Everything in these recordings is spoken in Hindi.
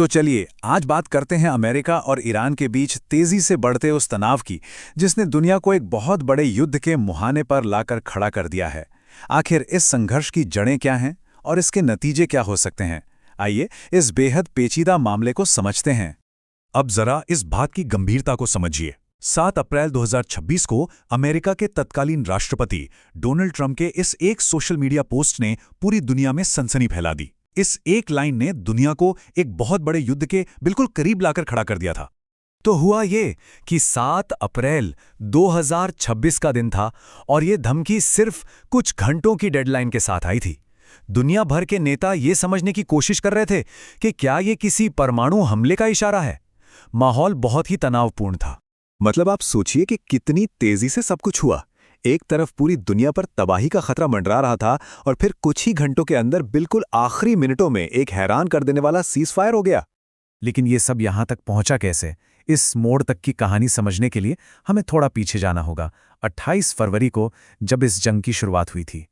तो चलिए आज बात करते हैं अमेरिका और ईरान के बीच तेजी से बढ़ते उस तनाव की, जिसने दुनिया को एक बहुत बड़े युद्ध के मुहाने पर लाकर खड़ा कर दिया है। आखिर इस संघर्ष की जड़ें क्या हैं और इसके नतीजे क्या हो सकते हैं? आइए इस बेहद पेचीदा मामले को समझते हैं। अब जरा इस बात की गंभीरता को समझिए। 7 अप्रैल 2026 को अमेरिका के तत्कालीन राष्ट्रपति डोनाल्ड ट्रंप के इस एक सोशल मीडिया पोस्ट ने पूरी दुनिया में सनसनी फैला दी। इस एक लाइन ने दुनिया को एक बहुत बड़े युद्ध के बिल्कुल करीब लाकर खड़ा कर दिया था। तो हुआ ये कि 7 अप्रैल 2026 का दिन था और ये धमकी सिर्फ कुछ घंटों की डेडलाइन के साथ आई थी। दुनिया भर के नेता ये समझने की कोशिश कर रहे थे कि क्या ये किसी परमाणु हमले का इशारा है। माहौल बहुत ही तनावपूर्ण था। मतलब आप सोचिए कि कितनी तेजी से सब कुछ हुआ। एक तरफ पूरी दुनिया पर तबाही का खतरा मंडरा रहा था और फिर कुछ ही घंटों के अंदर बिल्कुल आखिरी मिनटों में एक हैरान कर देने वाला सीज़फायर हो गया। लेकिन ये सब यहाँ तक पहुँचा कैसे? इस मोड़ तक की कहानी समझने के लिए हमें थोड़ा पीछे जाना होगा। 28 फरवरी को जब इस जंग की शुरुआत हुई थी।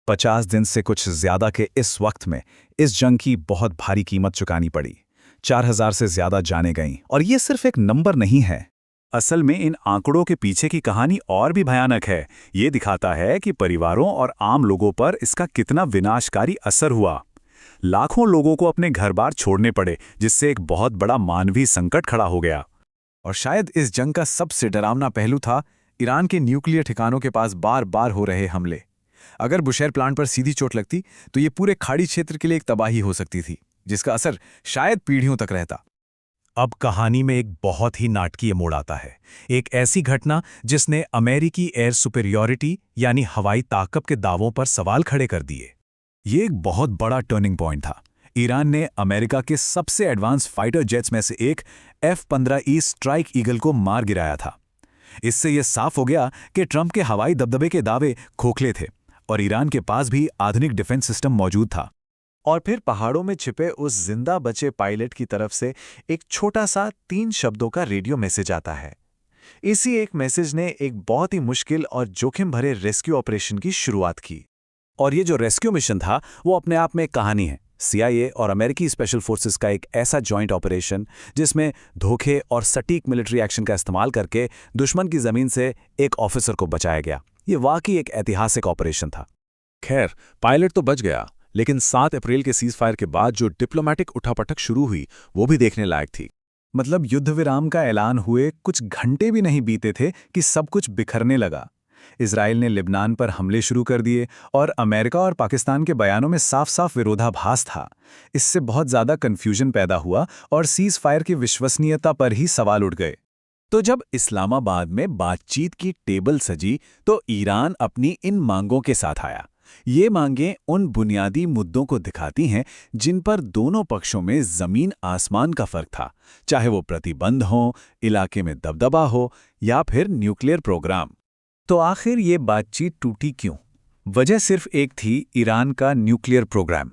50 दिन से कुछ ज्यादा के इस वक्त में इस जंग की बहुत भारी कीमत चुकानी पड़ी। 4000 से ज्यादा जानें गईं और ये सिर्फ एक नंबर नहीं है। असल में इन आंकड़ों के पीछे की कहानी और भी भयानक है। ये दिखाता है कि परिवारों और आम लोगों पर इसका कितना विनाशकारी असर हुआ। लाखों लोगों को अपने घर-बार छोड़ने पड़े, जिससे एक बहुत बड़ा मानवीय संकट खड़ा हो गया। और शायद इस जंग का सबसे डरावना पहलू था ईरान के न्यूक्लियर ठिकानों के पास बार बार हो रहे हमले। अगर बुशेहर प्लांट पर सीधी चोट लगती तो ये पूरे खाड़ी क्षेत्र के लिए एक तबाही हो सकती थी, जिसका असर शायद पीढ़ियों तक रहता। अब कहानी में एक बहुत ही नाटकीय मोड़ आता है। एक ऐसी घटना जिसने अमेरिकी एयर सुपेरियॉरिटी यानी हवाई ताकत के दावों पर सवाल खड़े कर दिए। ये एक बहुत बड़ा टर्निंग पॉइंट था। ईरान ने अमेरिका के सबसे एडवांस फाइटर जेट्स में से एक F-15E स्ट्राइक ईगल को मार गिराया था। इससे यह साफ हो गया कि ट्रंप के हवाई दबदबे के दावे खोखले थे और ईरान के पास भी आधुनिक डिफेंस सिस्टम मौजूद था। और फिर पहाड़ों में छिपे उस जिंदा बचे पायलट की तरफ से एक छोटा सा 3 शब्दों का रेडियो मैसेज आता है। इसी एक मैसेज ने एक बहुत ही मुश्किल और जोखिम भरे रेस्क्यू ऑपरेशन की शुरुआत की। और ये जो रेस्क्यू मिशन था वो अपने आप में एक कहानी है। CIA और अमेरिकी स्पेशल फोर्सेस का एक ऐसा जॉइंट ऑपरेशन जिसमें धोखे और सटीक मिलिट्री एक्शन का इस्तेमाल करके दुश्मन की जमीन से एक ऑफिसर को बचाया गया। ये वाकई एक ऐतिहासिक ऑपरेशन था। खैर, पायलट तो बच गया, लेकिन 7 अप्रैल के सीज़फायर के बाद जो डिप्लोमैटिक उठापटक शुरू हुई वो भी देखने लायक थी। मतलब युद्ध विराम का ऐलान हुए कुछ घंटे भी नहीं बीते थे कि सब कुछ बिखरने लगा। इजराइल ने लिबनान पर हमले शुरू कर दिए और अमेरिका और पाकिस्तान के बयानों में साफ साफ विरोधाभास था। इससे बहुत ज़्यादा कन्फ्यूजन पैदा हुआ और सीज़फायर की विश्वसनीयता पर ही सवाल उठ गए। तो जब इस्लामाबाद में बातचीत की टेबल सजी तो ईरान अपनी इन मांगों के साथ आया। ये मांगें उन बुनियादी मुद्दों को दिखाती हैं जिन पर दोनों पक्षों में जमीन आसमान का फर्क था, चाहे वो प्रतिबंध हो, इलाके में दबदबा हो या फिर न्यूक्लियर प्रोग्राम। तो आखिर ये बातचीत टूटी क्यों? वजह सिर्फ एक थी, ईरान का न्यूक्लियर प्रोग्राम।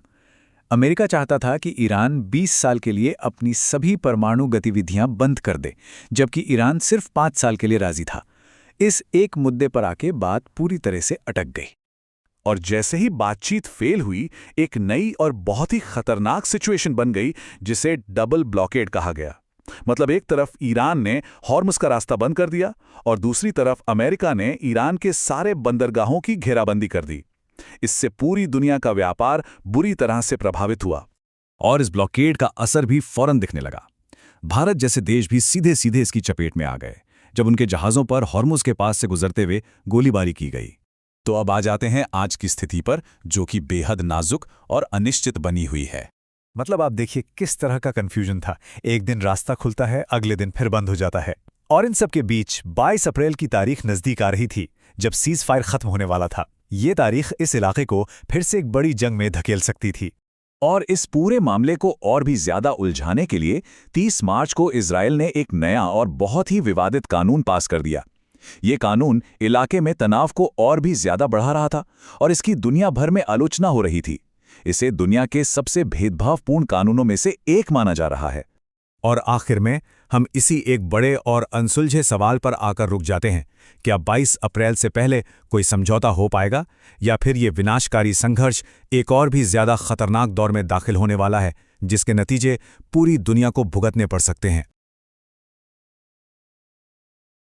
अमेरिका चाहता था कि ईरान 20 साल के लिए अपनी सभी परमाणु गतिविधियां बंद कर दे, जबकि ईरान सिर्फ 5 साल के लिए राजी था। इस एक मुद्दे पर आके बात पूरी तरह से अटक गई। और जैसे ही बातचीत फेल हुई, एक नई और बहुत ही खतरनाक सिचुएशन बन गई जिसे डबल ब्लॉकेड कहा गया। मतलब एक तरफ ईरान ने हॉर्मुज़ का रास्ता बंद कर दिया और दूसरी तरफ अमेरिका ने ईरान के सारे बंदरगाहों की घेराबंदी कर दी। इससे पूरी दुनिया का व्यापार बुरी तरह से प्रभावित हुआ और इस ब्लॉकेड का असर भी फौरन दिखने लगा। भारत जैसे देश भी सीधे सीधे इसकी चपेट में आ गए जब उनके जहाज़ों पर हॉर्मुज़ के पास से गुजरते हुए गोलीबारी की गई। तो अब आ जाते हैं आज की स्थिति पर, जो कि बेहद नाजुक और अनिश्चित बनी हुई है। मतलब आप देखिए किस तरह का कंफ्यूजन था। एक दिन रास्ता खुलता है, अगले दिन फिर बंद हो जाता है। और इन सब के बीच 22 अप्रैल की तारीख नज़दीक आ रही थी जब सीज़फायर खत्म होने वाला था। ये तारीख इस इलाके को फिर से एक बड़ी जंग में धकेल सकती थी। और इस पूरे मामले को और भी ज्यादा उलझाने के लिए 30 मार्च को इजराइल ने एक नया और बहुत ही विवादित कानून पास कर दिया। ये कानून इलाके में तनाव को और भी ज्यादा बढ़ा रहा था और इसकी दुनिया भर में आलोचना हो रही थी। इसे दुनिया के सबसे भेदभावपूर्ण कानूनों में से एक माना जा रहा है। और आखिर में हम इसी एक बड़े और अनसुलझे सवाल पर आकर रुक जाते हैं। क्या 22 अप्रैल से पहले कोई समझौता हो पाएगा, या फिर ये विनाशकारी संघर्ष एक और भी ज्यादा खतरनाक दौर में दाखिल होने वाला है, जिसके नतीजे पूरी दुनिया को भुगतने पड़ सकते हैं?